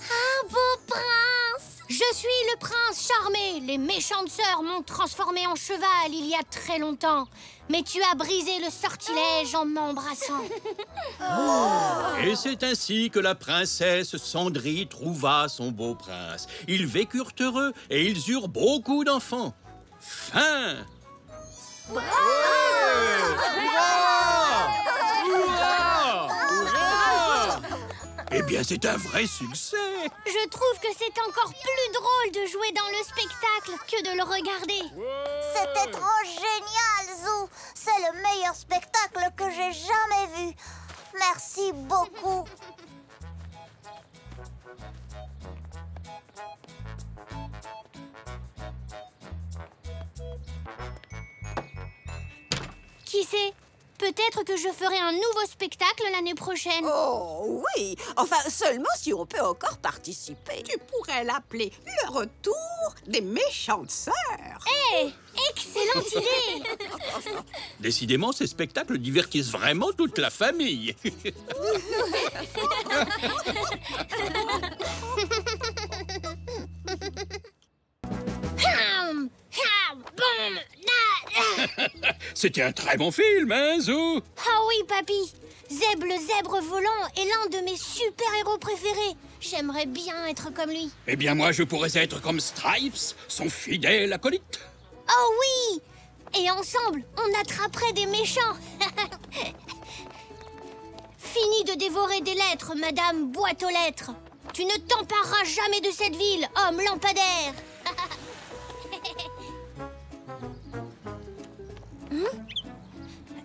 un beau prince! Je suis le prince charmé. Les méchantes sœurs m'ont transformé en cheval il y a très longtemps. Mais tu as brisé le sortilège en m'embrassant. Et c'est ainsi que la princesse Cendrie trouva son beau prince. Ils vécurent heureux et ils eurent beaucoup d'enfants. Fin. Eh bien, c'est un vrai succès. Je trouve que c'est encore plus drôle de jouer dans le spectacle que de le regarder. C'était trop génial, Zou. C'est le meilleur spectacle que j'ai jamais vu. Merci beaucoup. Qui sait? Peut-être que je ferai un nouveau spectacle l'année prochaine. Oh oui, enfin seulement si on peut encore participer. Tu pourrais l'appeler le retour des méchantes sœurs. Hé, excellente idée. Décidément, ces spectacles divertissent vraiment toute la famille. C'était un très bon film, hein, Zou? Ah oui, papy. Zeb le zèbre volant est l'un de mes super-héros préférés. J'aimerais bien être comme lui. Eh bien, moi, je pourrais être comme Stripes, son fidèle acolyte. Oh oui! Et ensemble, on attraperait des méchants. Fini de dévorer des lettres, Madame Boîte aux Lettres. Tu ne t'empareras jamais de cette ville, homme lampadaire.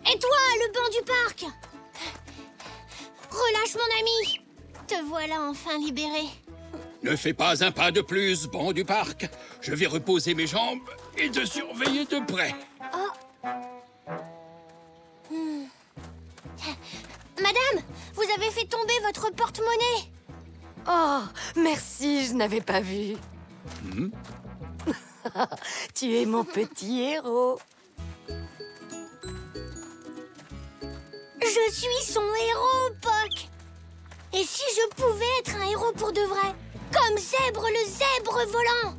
Et toi, le banc du parc? Relâche, mon ami. Te voilà enfin libéré. Ne fais pas un pas de plus, banc du parc. Je vais reposer mes jambes et te surveiller de près. Oh. Madame, vous avez fait tomber votre porte-monnaie. Oh, merci, je n'avais pas vu. Tu es mon petit héros. Je suis son héros, Poc. Et si je pouvais être un héros pour de vrai, comme Zèbre le zèbre volant?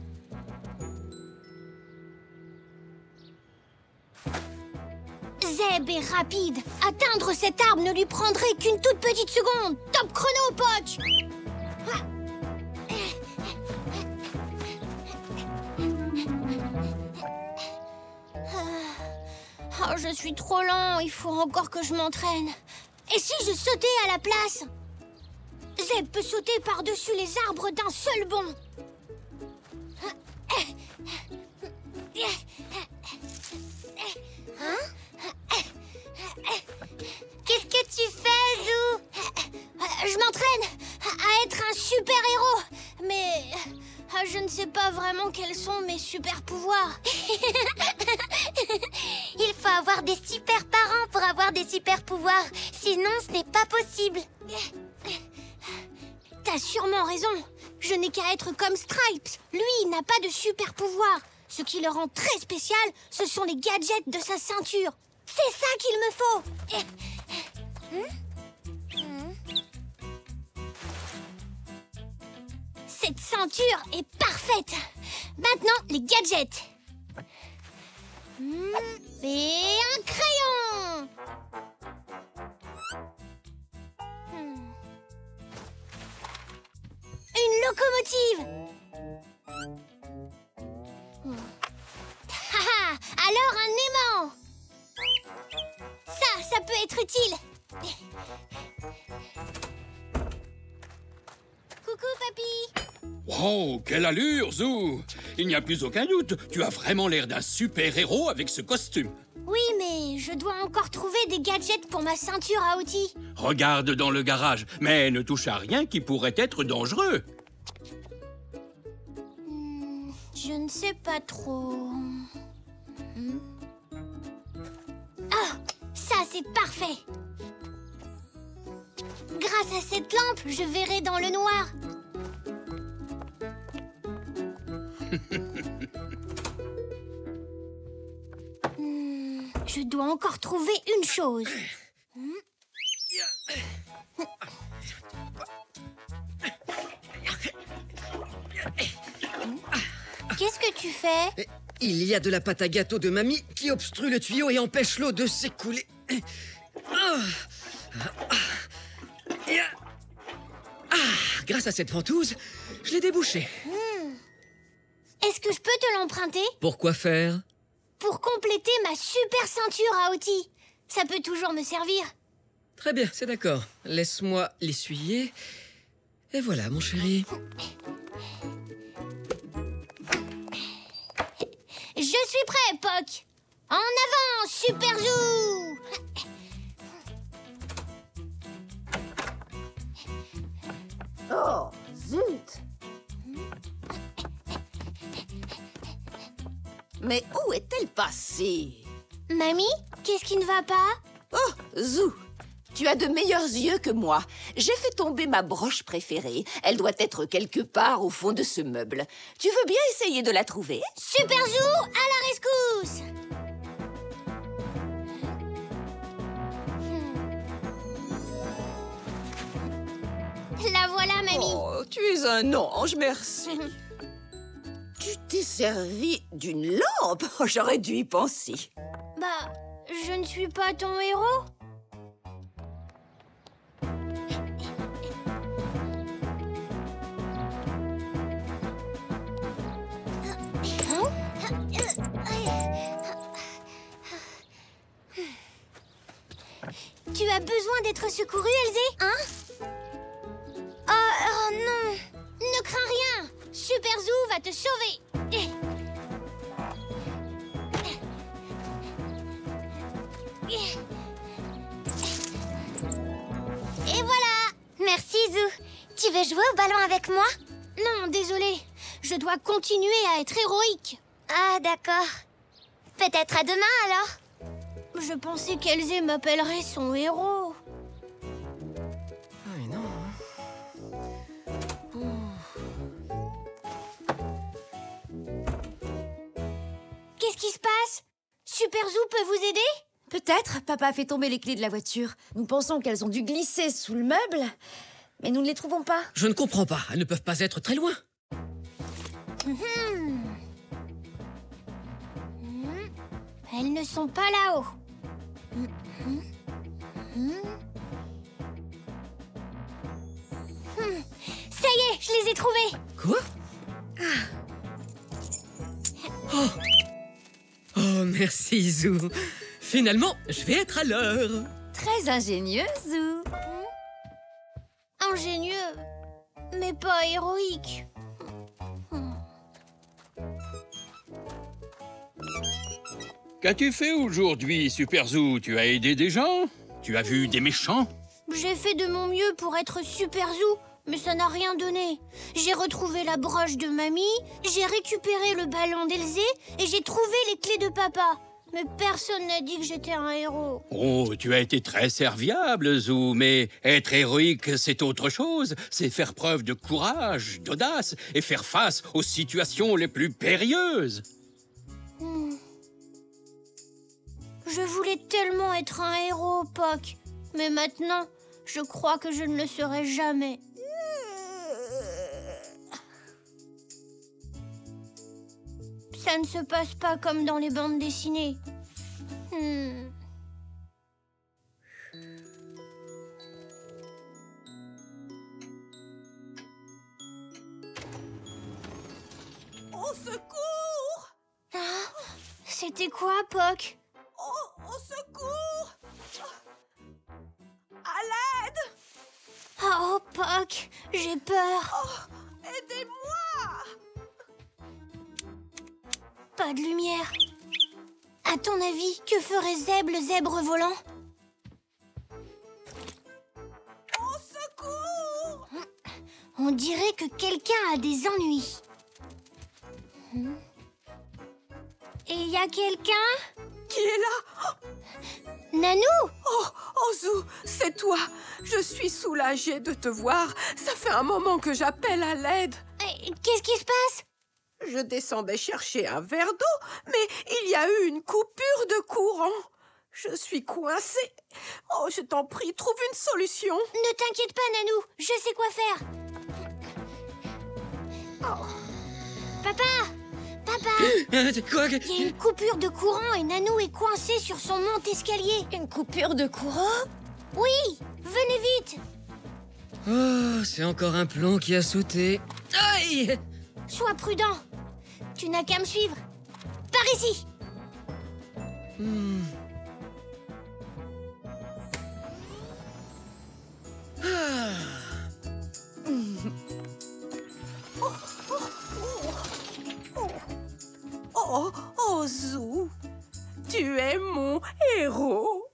Zeb est rapide. Atteindre cet arbre ne lui prendrait qu'une toute petite seconde. Top chrono, Poc. Oh, je suis trop lent, il faut encore que je m'entraîne. Et si je sautais à la place? Zeb peut sauter par-dessus les arbres d'un seul bond. Qu'est-ce que tu fais, Zou? Je m'entraîne à être un super-héros. Mais je ne sais pas vraiment quels sont mes super-pouvoirs. Il faut avoir des super parents pour avoir des super pouvoirs. Sinon, ce n'est pas possible. T'as sûrement raison. Je n'ai qu'à être comme Stripes. Lui, il n'a pas de super pouvoir. Ce qui le rend très spécial, ce sont les gadgets de sa ceinture. C'est ça qu'il me faut. Cette ceinture est parfaite. Maintenant, les gadgets. Et un crayon. Une locomotive. Alors un aimant. Ça peut être utile. Coucou, papy. Wow, quelle allure, Zou! Il n'y a plus aucun doute, tu as vraiment l'air d'un super-héros avec ce costume. Oui, mais je dois encore trouver des gadgets pour ma ceinture à outils. Regarde dans le garage, mais ne touche à rien qui pourrait être dangereux. Je ne sais pas trop. Ah, ça c'est parfait. Grâce à cette lampe, je verrai dans le noir. Je dois encore trouver une chose. Qu'est-ce que tu fais? Il y a de la pâte à gâteau de mamie qui obstrue le tuyau et empêche l'eau de s'écouler. Grâce à cette ventouse, je l'ai débouché. Est-ce que je peux te l'emprunter? Pourquoi faire? Pour compléter ma super ceinture à outils. Ça peut toujours me servir. Très bien, c'est d'accord. Laisse-moi l'essuyer. Et voilà, mon chéri. Je suis prêt, Poc. En avant, Super Zou. Oh, zut! Mais où est-elle passée? Mamie, qu'est-ce qui ne va pas? Oh, Zou, tu as de meilleurs yeux que moi. J'ai fait tomber ma broche préférée. Elle doit être quelque part au fond de ce meuble. Tu veux bien essayer de la trouver? Super Zou, à la rescousse! La voilà, mamie. Oh, tu es un ange, merci. Tu t'es servi d'une lampe? Oh, j'aurais dû y penser. Bah, je ne suis pas ton héros. Tu as besoin d'être secourue, Elzé? Hein? Oh non! Ne crains rien! Super Zou va te sauver! Et voilà! Merci, Zou. Tu veux jouer au ballon avec moi? Non, désolée. Je dois continuer à être héroïque. Ah, d'accord. Peut-être à demain, alors? Je pensais qu'Elzé m'appellerait son héros. qui se passe? Super Zoo peut vous aider? Peut-être. Papa a fait tomber les clés de la voiture. Nous pensons qu'elles ont dû glisser sous le meuble, mais nous ne les trouvons pas. Je ne comprends pas. Elles ne peuvent pas être très loin. Elles ne sont pas là-haut. Ça y est, je les ai trouvées. Quoi? Oh. Oh, merci, Zou. Finalement, je vais être à l'heure. Très ingénieux, Zou. Ingénieux, mais pas héroïque. Qu'as-tu fait aujourd'hui, Super Zoo? Tu as aidé des gens? Tu as vu des méchants? J'ai fait de mon mieux pour être Super Zoo, mais ça n'a rien donné. J'ai retrouvé la broche de mamie, j'ai récupéré le ballon d'Elzé et j'ai trouvé les clés de papa. Mais personne n'a dit que j'étais un héros. Oh, tu as été très serviable, Zou, mais être héroïque, c'est autre chose. C'est faire preuve de courage, d'audace et faire face aux situations les plus périlleuses. Je voulais tellement être un héros, Poc. Mais maintenant, je crois que je ne le serai jamais. Ça ne se passe pas comme dans les bandes dessinées. Au secours! Ah, c'était quoi, Poc? Au secours! À l'aide! Oh, Poc, j'ai peur. Aidez-moi! Pas de lumière. À ton avis, que ferait Zeb, le zèbre volant? Au secours! On dirait que quelqu'un a des ennuis. Et il y a quelqu'un? Qui est là? Nanou! Oh, Zou, c'est toi. Je suis soulagée de te voir. Ça fait un moment que j'appelle à l'aide. Qu'est-ce qui se passe? Je descendais chercher un verre d'eau, mais il y a eu une coupure de courant. Je suis coincée. Oh, je t'en prie, trouve une solution. Ne t'inquiète pas, Nanou. Je sais quoi faire. Oh. Papa! Papa! Quoi? Il y a une coupure de courant et Nanou est coincée sur son monte-escalier. Une coupure de courant? Oui! Venez vite! Oh, c'est encore un plomb qui a sauté. Aïe! Sois prudent. Tu n'as qu'à me suivre. Par ici. Oh, Zou, tu es mon héros.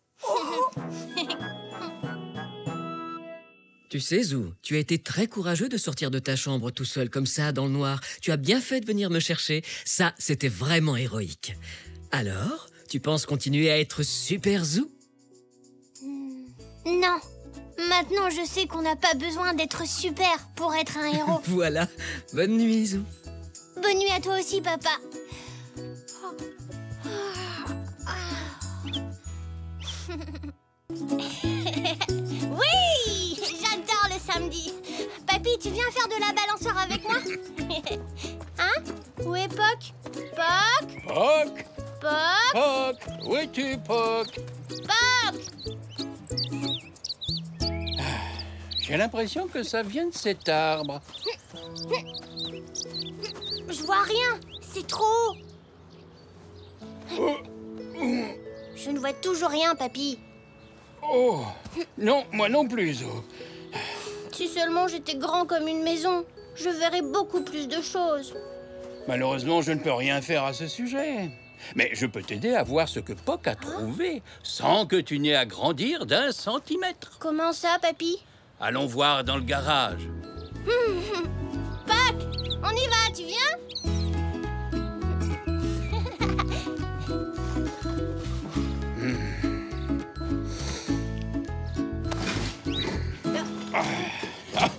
Tu sais, Zou, tu as été très courageux de sortir de ta chambre tout seul comme ça, dans le noir. Tu as bien fait de venir me chercher. Ça, c'était vraiment héroïque. Alors, tu penses continuer à être Super Zou? Non. Maintenant, je sais qu'on n'a pas besoin d'être super pour être un héros. Voilà. Bonne nuit, Zou. Bonne nuit à toi aussi, papa. Oui! J'adore le samedi. Papy, tu viens faire de la balançoire avec moi? Hein? Où est Poc? Poc? Poc! Poc? Poc! Où es-tu, Poc? Poc! J'ai l'impression que ça vient de cet arbre. Je vois rien. C'est trop haut. Je ne vois toujours rien, papy. Oh! Non, moi non plus, Zou. Si seulement j'étais grand comme une maison, je verrais beaucoup plus de choses. Malheureusement, je ne peux rien faire à ce sujet. Mais je peux t'aider à voir ce que Poc a trouvé, sans que tu n'aies à grandir d'1 centimètre. Comment ça, papy? Allons voir dans le garage. Poc, on y va, tu viens?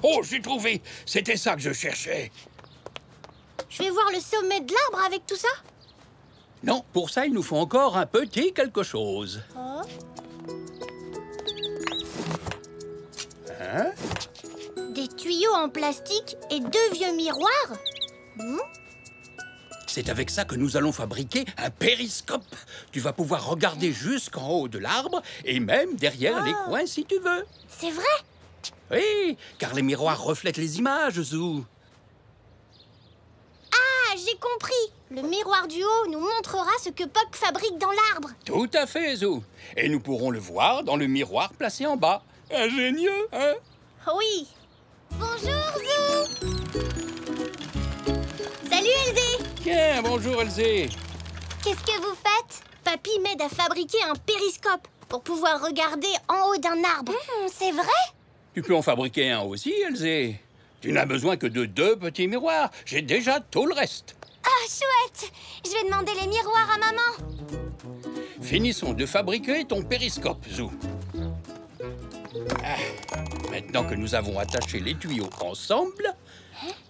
Oh, j'ai trouvé! C'était ça que je cherchais. Je vais voir le sommet de l'arbre avec tout ça. Non, pour ça, il nous faut encore un petit quelque chose. Oh. Hein? Des tuyaux en plastique et 2 vieux miroirs? C'est avec ça que nous allons fabriquer un périscope. Tu vas pouvoir regarder jusqu'en haut de l'arbre et même derrière les coins si tu veux. C'est vrai? Oui, car les miroirs reflètent les images, Zou. Ah, j'ai compris. Le miroir du haut nous montrera ce que Puck fabrique dans l'arbre. Tout à fait, Zou. Et nous pourrons le voir dans le miroir placé en bas. Ingénieux, hein? Oui. Bonjour, Zou. Salut, Elzé. Tiens, bonjour, Elzé. Qu'est-ce que vous faites? Papy m'aide à fabriquer un périscope pour pouvoir regarder en haut d'un arbre. C'est vrai? Tu peux en fabriquer un aussi, Elzé. Tu n'as besoin que de 2 petits miroirs. J'ai déjà tout le reste. Ah, chouette. Je vais demander les miroirs à maman. Finissons de fabriquer ton périscope, Zou. Maintenant que nous avons attaché les tuyaux ensemble,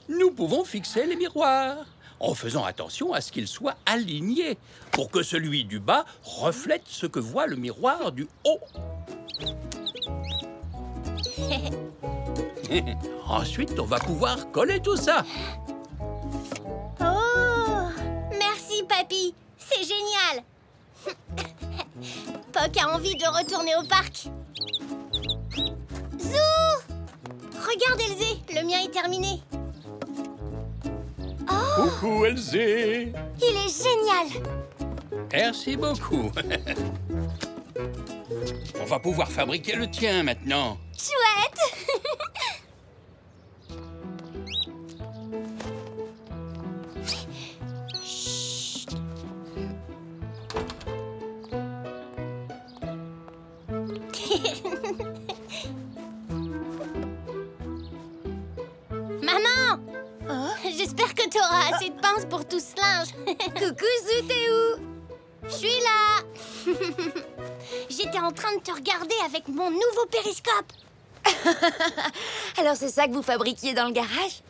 nous pouvons fixer les miroirs, en faisant attention à ce qu'ils soient alignés, pour que celui du bas reflète ce que voit le miroir du haut. Ensuite, on va pouvoir coller tout ça. Oh, merci, papy. C'est génial. Puck a envie de retourner au parc. Zou! Regarde, Elzé, le mien est terminé. Oh! Coucou, Elzé. Il est génial. Merci beaucoup. On va pouvoir fabriquer le tien maintenant. Chouette. Maman! J'espère que tu auras assez de pinces pour tout ce linge. Coucou, Zou, t'es où? Je suis là. J'étais en train de te regarder avec mon nouveau périscope. Alors c'est ça que vous fabriquiez dans le garage?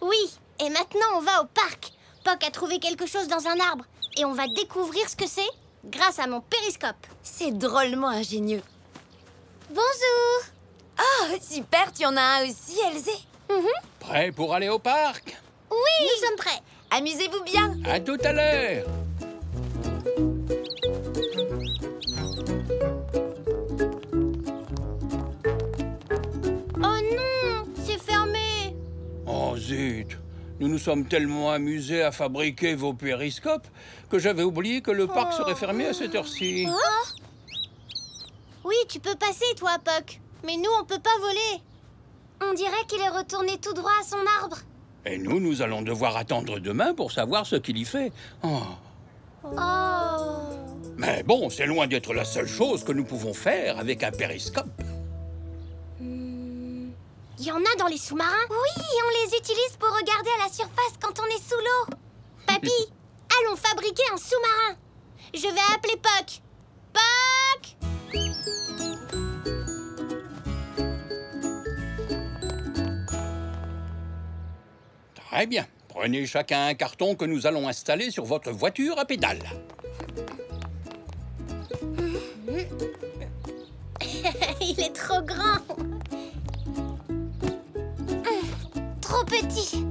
Oui, et maintenant on va au parc. Puck a trouvé quelque chose dans un arbre et on va découvrir ce que c'est grâce à mon périscope. C'est drôlement ingénieux. Bonjour. Oh, super, tu en as un aussi, Elzé? Prêt pour aller au parc? Oui, nous sommes prêts. Amusez-vous bien. À tout à l'heure. Oh non, c'est fermé. Oh zut! Nous nous sommes tellement amusés à fabriquer vos périscopes que j'avais oublié que le parc serait fermé à cette heure-ci. Oui, tu peux passer, toi, Puck. Mais nous, on peut pas voler. On dirait qu'il est retourné tout droit à son arbre. Et nous allons devoir attendre demain pour savoir ce qu'il y fait. Oh. Oh. Mais bon, c'est loin d'être la seule chose que nous pouvons faire avec un périscope. Il y en a dans les sous-marins? Oui, on les utilise pour regarder à la surface quand on est sous l'eau. Papy, allons fabriquer un sous-marin. Je vais appeler Puck. Puck! Très bien. Prenez chacun un carton que nous allons installer sur votre voiture à pédales. Il est trop grand. Trop petit.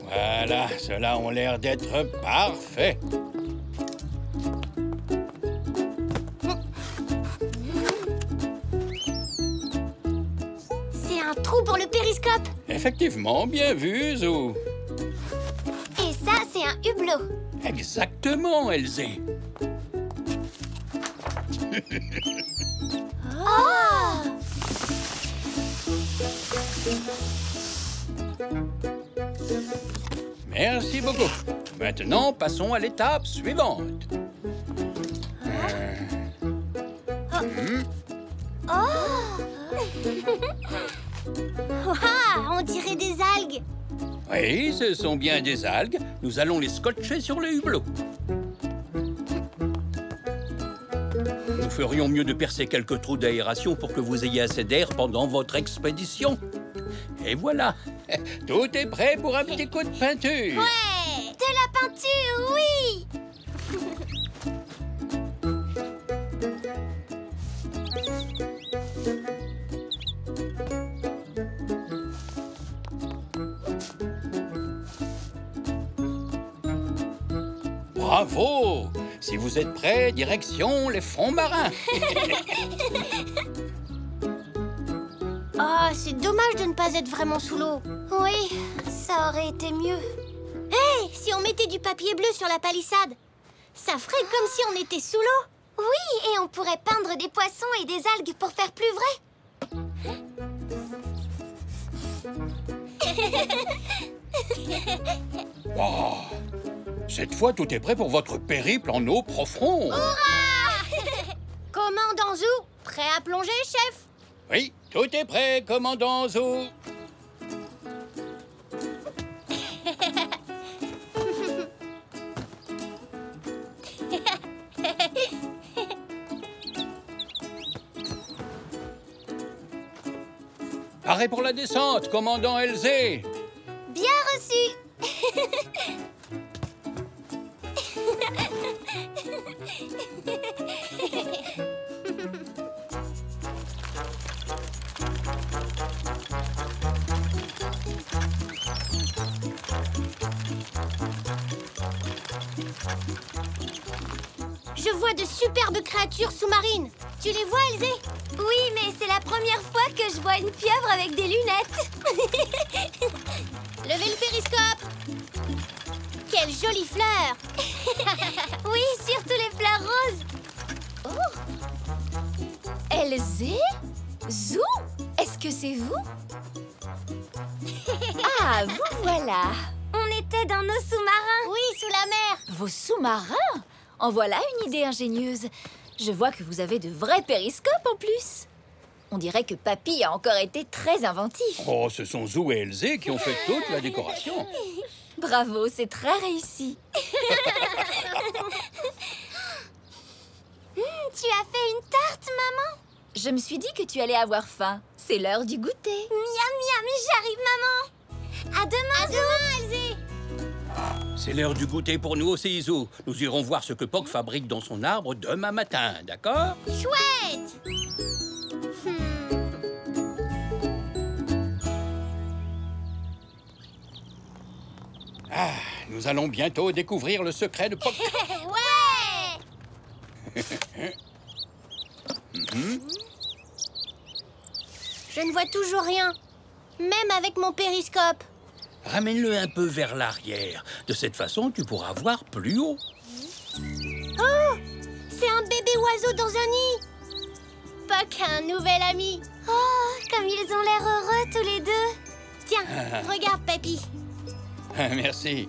Voilà, ceux-là ont l'air d'être parfaits. C'est un trou pour le périscope. Effectivement, bien vu, Zou. Et ça, c'est un hublot. Exactement, Elzé. Oh! Merci beaucoup. Maintenant, passons à l'étape suivante. Waouh, on dirait des algues. Oui, ce sont bien des algues. Nous allons les scotcher sur le hublot. Nous ferions mieux de percer quelques trous d'aération pour que vous ayez assez d'air pendant votre expédition. Et voilà, tout est prêt pour un petit coup de peinture. Ouais, de la Bravo! Si vous êtes prêts, direction les fonds marins. Oh, c'est dommage de ne pas être vraiment sous l'eau. Oui, ça aurait été mieux. Hey, si on mettait du papier bleu sur la palissade, ça ferait comme si on était sous l'eau. Oui, et on pourrait peindre des poissons et des algues pour faire plus vrai. Oh, cette fois, tout est prêt pour votre périple en eau profonde. Commandant Zou, prêt à plonger, chef? Oui, tout est prêt, commandant Zou. Paré pour la descente, commandant Elzé. Bien reçu. Je vois de superbes créatures sous-marines. Tu les vois, Elzé? Oui, mais c'est la première fois que je vois une pieuvre avec des lunettes. Levez le périscope. Quelle jolie fleur. Oui, surtout les fleurs roses. Oh. Elzé? Zou? Est-ce que c'est vous? Ah, vous voilà. On était dans nos sous-marins. Oui, sous la mer. Vos sous-marins? En voilà une idée ingénieuse. Je vois que vous avez de vrais périscopes en plus. On dirait que Papy a encore été très inventif. Oh, ce sont Zou et Elzé qui ont fait toute la décoration. Bravo, c'est très réussi. Tu as fait une tarte, maman? Je me suis dit que tu allais avoir faim. C'est l'heure du goûter. Miam, miam, j'arrive, maman. À demain, Elzé. C'est l'heure du goûter pour nous aussi, Zou. Nous irons voir ce que Poc fabrique dans son arbre demain matin, d'accord? Chouette. Ah, nous allons bientôt découvrir le secret de Poc. Ouais. Je ne vois toujours rien, même avec mon périscope. Ramène-le un peu vers l'arrière. De cette façon, tu pourras voir plus haut. Oh, c'est un bébé oiseau dans un nid. Poc a un nouvel ami. Oh, comme ils ont l'air heureux tous les deux. Tiens, regarde, Papy. Merci.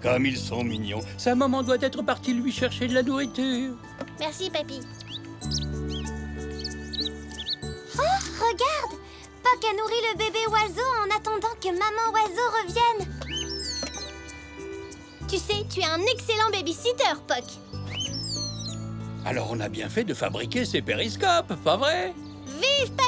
Comme ils sont mignons. Sa maman doit être partie lui chercher de la nourriture. Merci, Papy. Oh, regarde! Poc a nourri le bébé oiseau en attendant que maman oiseau revienne. Tu sais, tu es un excellent babysitter, Poc. Alors on a bien fait de fabriquer ces périscopes, pas vrai? Vive Papy!